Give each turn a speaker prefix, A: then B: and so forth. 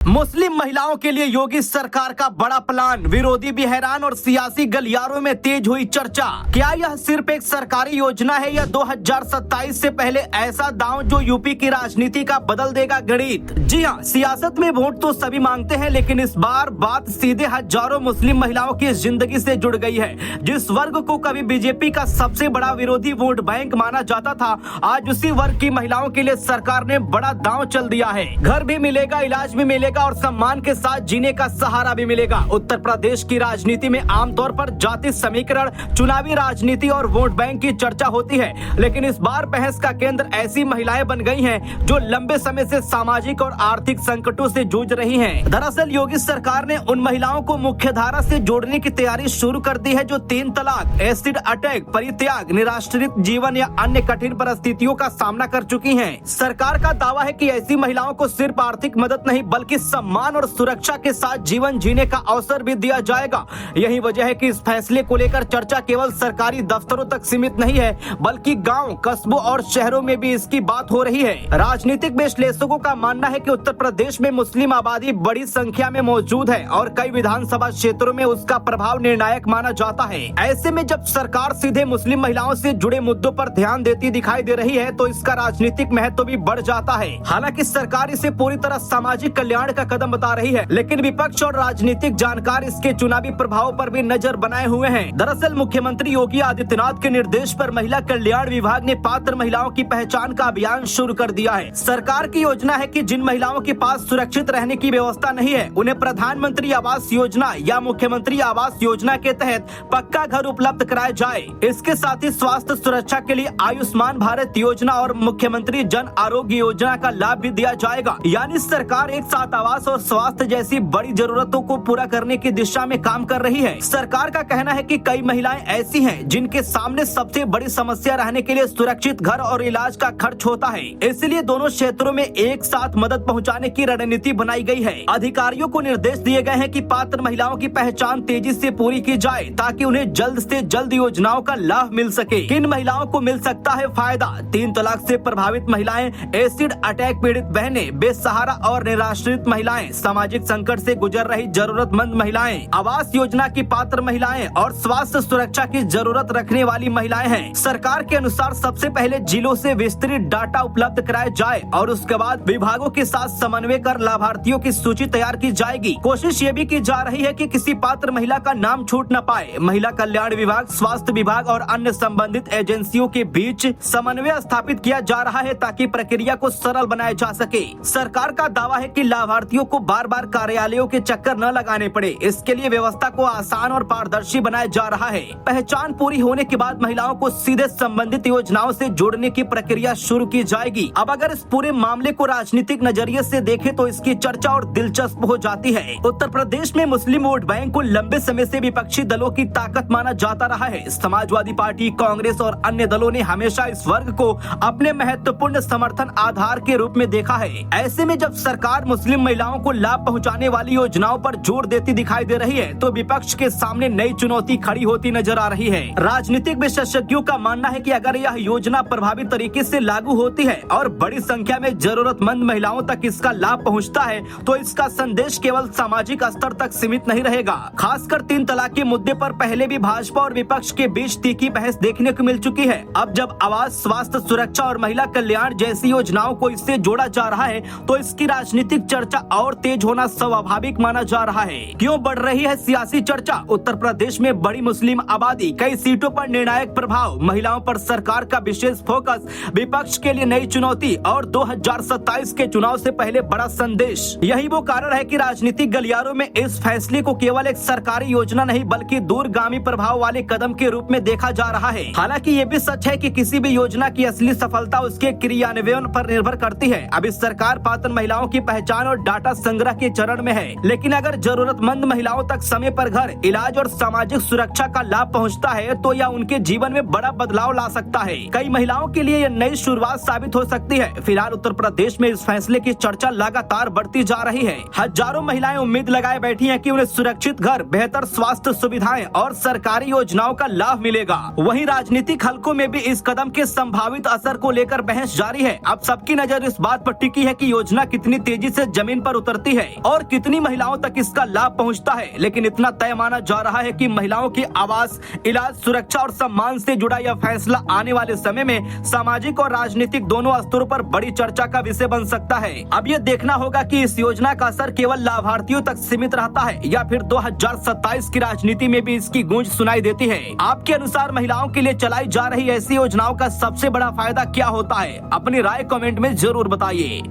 A: मुस्लिम महिलाओं के लिए योगी सरकार का बड़ा प्लान, विरोधी भी हैरान और सियासी गलियारों में तेज हुई चर्चा। क्या यह सिर्फ एक सरकारी योजना है या 2027 से पहले ऐसा दांव जो यूपी की राजनीति का बदल देगा गणित? जी हाँ, सियासत में वोट तो सभी मांगते हैं, लेकिन इस बार बात सीधे हजारों मुस्लिम महिलाओं की जिंदगी से जुड़ गई है। जिस वर्ग को कभी बीजेपी का सबसे बड़ा विरोधी वोट बैंक माना जाता था, आज उसी वर्ग की महिलाओं के लिए सरकार ने बड़ा दांव चल दिया है। घर भी मिलेगा, इलाज भी मिलेगा और सम्मान के साथ जीने का सहारा भी मिलेगा। उत्तर प्रदेश की राजनीति में आमतौर पर जाति समीकरण, चुनावी राजनीति और वोट बैंक की चर्चा होती है, लेकिन इस बार बहस का केंद्र ऐसी महिलाएं बन गई हैं जो लंबे समय से सामाजिक और आर्थिक संकटों से जूझ रही हैं। दरअसल योगी सरकार ने उन महिलाओं को मुख्य धारा से जोड़ने की तैयारी शुरू कर दी है जो 3 तलाक, एसिड अटैक, परित्याग, निराश्रित जीवन या अन्य कठिन परिस्थितियों का सामना कर चुकी हैं। सरकार का दावा है कि ऐसी महिलाओं को सिर्फ आर्थिक मदद नहीं बल्कि सम्मान और सुरक्षा के साथ जीवन जीने का अवसर भी दिया जाएगा। यही वजह है कि इस फैसले को लेकर चर्चा केवल सरकारी दफ्तरों तक सीमित नहीं है, बल्कि गांव, कस्बों और शहरों में भी इसकी बात हो रही है। राजनीतिक विश्लेषकों का मानना है कि उत्तर प्रदेश में मुस्लिम आबादी बड़ी संख्या में मौजूद है और कई विधानसभा क्षेत्रों में उसका प्रभाव निर्णायक माना जाता है। ऐसे में जब सरकार सीधे मुस्लिम महिलाओं से जुड़े मुद्दों पर ध्यान देती दिखाई दे रही है, तो इसका राजनीतिक महत्व भी बढ़ जाता है। हालांकि सरकार इसे पूरी तरह सामाजिक कल्याण का कदम बता रही है, लेकिन विपक्ष और राजनीतिक जानकार इसके चुनावी प्रभाव पर भी नजर बनाए हुए हैं। दरअसल मुख्यमंत्री योगी आदित्यनाथ के निर्देश पर महिला कल्याण विभाग ने पात्र महिलाओं की पहचान का अभियान शुरू कर दिया है। सरकार की योजना है कि जिन महिलाओं के पास सुरक्षित रहने की व्यवस्था नहीं है, उन्हें प्रधानमंत्री आवास योजना या मुख्यमंत्री आवास योजना के तहत पक्का घर उपलब्ध कराया जाए। इसके साथ ही स्वास्थ्य सुरक्षा के लिए आयुष्मान भारत योजना और मुख्यमंत्री जन आरोग्य योजना का लाभ भी दिया जाएगा। यानी सरकार एक साथ आवास और स्वास्थ्य जैसी बड़ी जरूरतों को पूरा करने की दिशा में काम कर रही है। सरकार का कहना है कि कई महिलाएं ऐसी हैं जिनके सामने सबसे बड़ी समस्या रहने के लिए सुरक्षित घर और इलाज का खर्च होता है। इसलिए दोनों क्षेत्रों में एक साथ मदद पहुंचाने की रणनीति बनाई गई है। अधिकारियों को निर्देश दिए गए हैं कि पात्र महिलाओं की पहचान तेजी से पूरी की जाए ताकि उन्हें जल्द से जल्द योजनाओं का लाभ मिल सके। किन महिलाओं को मिल सकता है फायदा? 3 तलाक से प्रभावित महिलाएं, एसिड अटैक पीड़ित बहनें, बेसहारा और निराश्रित महिलाएं, सामाजिक संकट से गुजर रही जरूरतमंद महिलाएं, आवास योजना की पात्र महिलाएं और स्वास्थ्य सुरक्षा की जरूरत रखने वाली महिलाएं हैं। सरकार के अनुसार सबसे पहले जिलों से विस्तृत डाटा उपलब्ध कराया जाए और उसके बाद विभागों के साथ समन्वय कर लाभार्थियों की सूची तैयार की जाएगी। कोशिश ये भी की जा रही है कि किसी पात्र महिला का नाम छूट न पाए। महिला कल्याण विभाग, स्वास्थ्य विभाग और अन्य संबंधित एजेंसियों के बीच समन्वय स्थापित किया जा रहा है ताकि प्रक्रिया को सरल बनाया जा सके। सरकार का दावा है कि लाभार्थियों को बार बार कार्यालयों के चक्कर न लगाने पड़े। इसके लिए व्यवस्था को आसान और पारदर्शी बनाया जा रहा है। पहचान पूरी होने के बाद महिलाओं को सीधे संबंधित योजनाओं से जोड़ने की प्रक्रिया शुरू की जाएगी। अब अगर इस पूरे मामले को राजनीतिक नजरिए से देखें तो इसकी चर्चा और दिलचस्प हो जाती है। उत्तर प्रदेश में मुस्लिम वोट बैंक को लंबे समय से विपक्षी दलों की ताकत माना जाता रहा है। समाजवादी पार्टी, कांग्रेस और अन्य दलों ने हमेशा इस वर्ग को अपने महत्वपूर्ण समर्थन आधार के रूप में देखा है। ऐसे में जब सरकार मुस्लिम महिलाओं को लाभ पहुंचाने वाली योजनाओं पर जोर देती दिखाई दे रही है, तो विपक्ष के सामने नई चुनौती खड़ी होती नजर आ रही है। राजनीतिक विशेषज्ञों का मानना है कि अगर यह योजना प्रभावी तरीके से लागू होती है और बड़ी संख्या में जरूरतमंद महिलाओं तक इसका लाभ पहुंचता है, तो इसका संदेश केवल सामाजिक स्तर तक सीमित नहीं रहेगा। खासकर 3 तलाक के मुद्दे पर पहले भी भाजपा और विपक्ष के बीच तीखी बहस देखने को मिल चुकी है। अब जब आवास, स्वास्थ्य सुरक्षा और महिला कल्याण जैसी योजनाओं को इससे जोड़ा जा रहा है, तो इसकी राजनीतिक चर्चा और तेज होना स्वाभाविक माना जा रहा है। क्यों बढ़ रही है सियासी चर्चा? उत्तर प्रदेश में बड़ी मुस्लिम आबादी, कई सीटों पर निर्णायक प्रभाव, महिलाओं पर सरकार का विशेष फोकस, विपक्ष के लिए नई चुनौती और 2027 के चुनाव से पहले बड़ा संदेश। यही वो कारण है कि राजनीतिक गलियारों में इस फैसले को केवल एक सरकारी योजना नहीं बल्कि दूरगामी प्रभाव वाले कदम के रूप में देखा जा रहा है। हालांकि ये भी सच है कि किसी भी योजना की असली सफलता उसके क्रियान्वयन पर निर्भर करती है। अभी सरकार पात्र महिलाओं की पहचान और डाटा संग्रह के चरण में है, लेकिन अगर जरूरतमंद महिलाओं तक समय पर घर, इलाज और सामाजिक सुरक्षा का लाभ पहुंचता है, तो यह उनके जीवन में बड़ा बदलाव ला सकता है। कई महिलाओं के लिए यह नई शुरुआत साबित हो सकती है। फिलहाल उत्तर प्रदेश में इस फैसले की चर्चा लगातार बढ़ती जा रही है। हजारों महिलाएं उम्मीद लगाए बैठी हैं कि उन्हें सुरक्षित घर, बेहतर स्वास्थ्य सुविधाएं और सरकारी योजनाओं का लाभ मिलेगा। वहीं राजनीतिक हलकों में भी इस कदम के संभावित असर को लेकर बहस जारी है। अब सबकी नजर इस बात पर टिकी है कि योजना कितनी तेजी से जमीन जमीन पर उतरती है और कितनी महिलाओं तक इसका लाभ पहुंचता है। लेकिन इतना तय माना जा रहा है कि महिलाओं की आवास, इलाज, सुरक्षा और सम्मान से जुड़ा यह फैसला आने वाले समय में सामाजिक और राजनीतिक दोनों स्तरों पर बड़ी चर्चा का विषय बन सकता है। अब ये देखना होगा कि इस योजना का असर केवल लाभार्थियों तक सीमित रहता है या फिर 2027 की राजनीति में भी इसकी गूंज सुनाई देती है। आपके अनुसार महिलाओं के लिए चलाई जा रही ऐसी योजनाओं का सबसे बड़ा फायदा क्या होता है? अपनी राय कमेंट में जरूर बताइए।